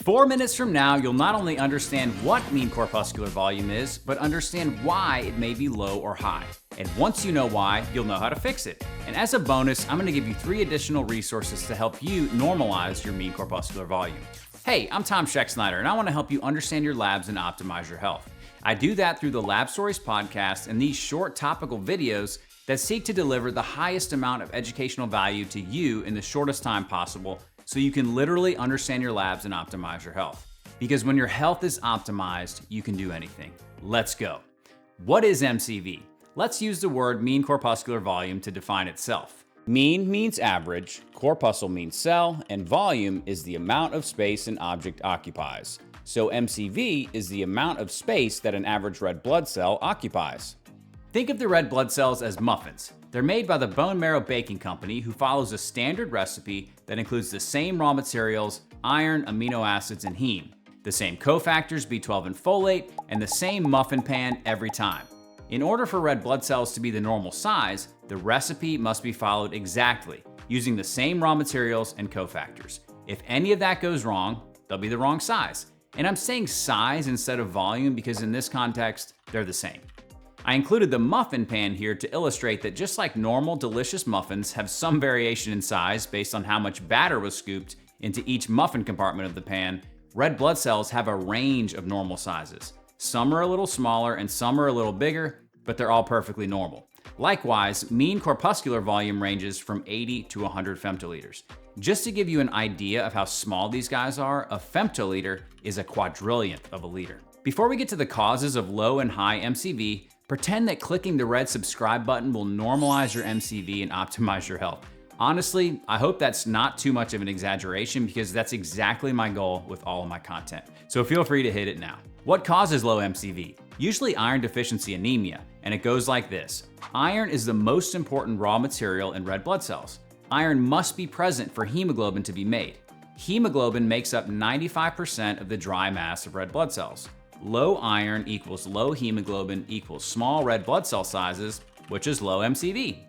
4 minutes from now, you'll not only understand what mean corpuscular volume is, but understand why it may be low or high. And once you know why, you'll know how to fix it. And as a bonus, I'm going to give you 3 additional resources to help you normalize your mean corpuscular volume. Hey, I'm Tom Schexnayder, and I want to help you understand your labs and optimize your health. I do that through the Lab Stories podcast and these short topical videos that seek to deliver the highest amount of educational value to you in the shortest time possible, so you can literally understand your labs and optimize your health. Because when your health is optimized, you can do anything. Let's go. What is MCV? Let's use the word mean corpuscular volume to define itself. Mean means average, corpuscle means cell, and volume is the amount of space an object occupies. So MCV is the amount of space that an average red blood cell occupies. Think of the red blood cells as muffins. They're made by the bone marrow baking company, who follows a standard recipe that includes the same raw materials, iron, amino acids, and heme, the same cofactors, B12 and folate, and the same muffin pan every time. In order for red blood cells to be the normal size, the recipe must be followed exactly, using the same raw materials and cofactors. If any of that goes wrong, they'll be the wrong size. And I'm saying size instead of volume because in this context, they're the same. I included the muffin pan here to illustrate that just like normal delicious muffins have some variation in size based on how much batter was scooped into each muffin compartment of the pan, red blood cells have a range of normal sizes. Some are a little smaller and some are a little bigger, but they're all perfectly normal. Likewise, mean corpuscular volume ranges from 80 to 100 femtoliters. Just to give you an idea of how small these guys are, a femtoliter is a quadrillionth of a liter. Before we get to the causes of low and high MCV, pretend that clicking the red subscribe button will normalize your MCV and optimize your health. Honestly, I hope that's not too much of an exaggeration because that's exactly my goal with all of my content. So feel free to hit it now. What causes low MCV? Usually iron deficiency anemia, and it goes like this. Iron is the most important raw material in red blood cells. Iron must be present for hemoglobin to be made. Hemoglobin makes up 95% of the dry mass of red blood cells. Low iron equals low hemoglobin equals small red blood cell sizes, which is low MCV.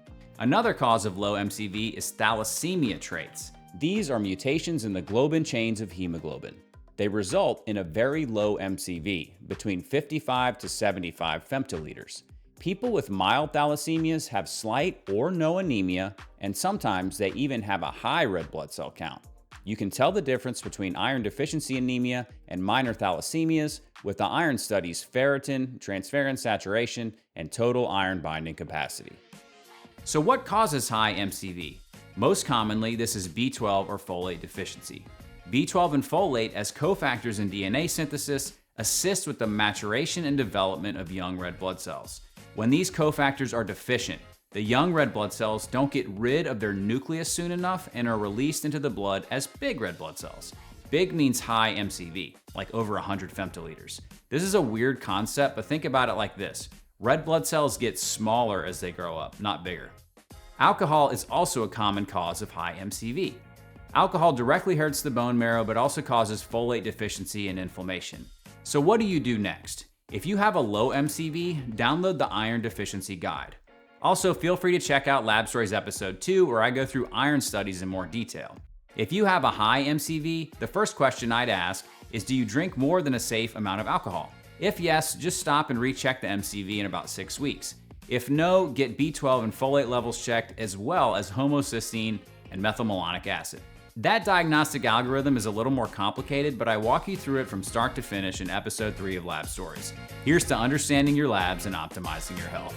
Another cause of low MCV is thalassemia traits. These are mutations in the globin chains of hemoglobin. They result in a very low MCV, between 55 to 75 femtoliters. People with mild thalassemias have slight or no anemia, and sometimes they even have a high red blood cell count. You can tell the difference between iron deficiency anemia and minor thalassemias with the iron studies ferritin, transferrin saturation, and total iron binding capacity. So what causes high MCV? Most commonly, this is B12 or folate deficiency. B12 and folate, as cofactors in DNA synthesis, assist with the maturation and development of young red blood cells. When these cofactors are deficient, the young red blood cells don't get rid of their nucleus soon enough and are released into the blood as big red blood cells. Big means high MCV, like over 100 femtoliters. This is a weird concept, but think about it like this. Red blood cells get smaller as they grow up, not bigger. Alcohol is also a common cause of high MCV. Alcohol directly hurts the bone marrow, but also causes folate deficiency and inflammation. So what do you do next? If you have a low MCV, download the Iron Deficiency Guide. Also, feel free to check out Lab Stories Episode 2, where I go through iron studies in more detail. If you have a high MCV, the first question I'd ask is, do you drink more than a safe amount of alcohol? If yes, just stop and recheck the MCV in about 6 weeks. If no, get B12 and folate levels checked, as well as homocysteine and methylmalonic acid. That diagnostic algorithm is a little more complicated, but I walk you through it from start to finish in Episode 3 of Lab Stories. Here's to understanding your labs and optimizing your health.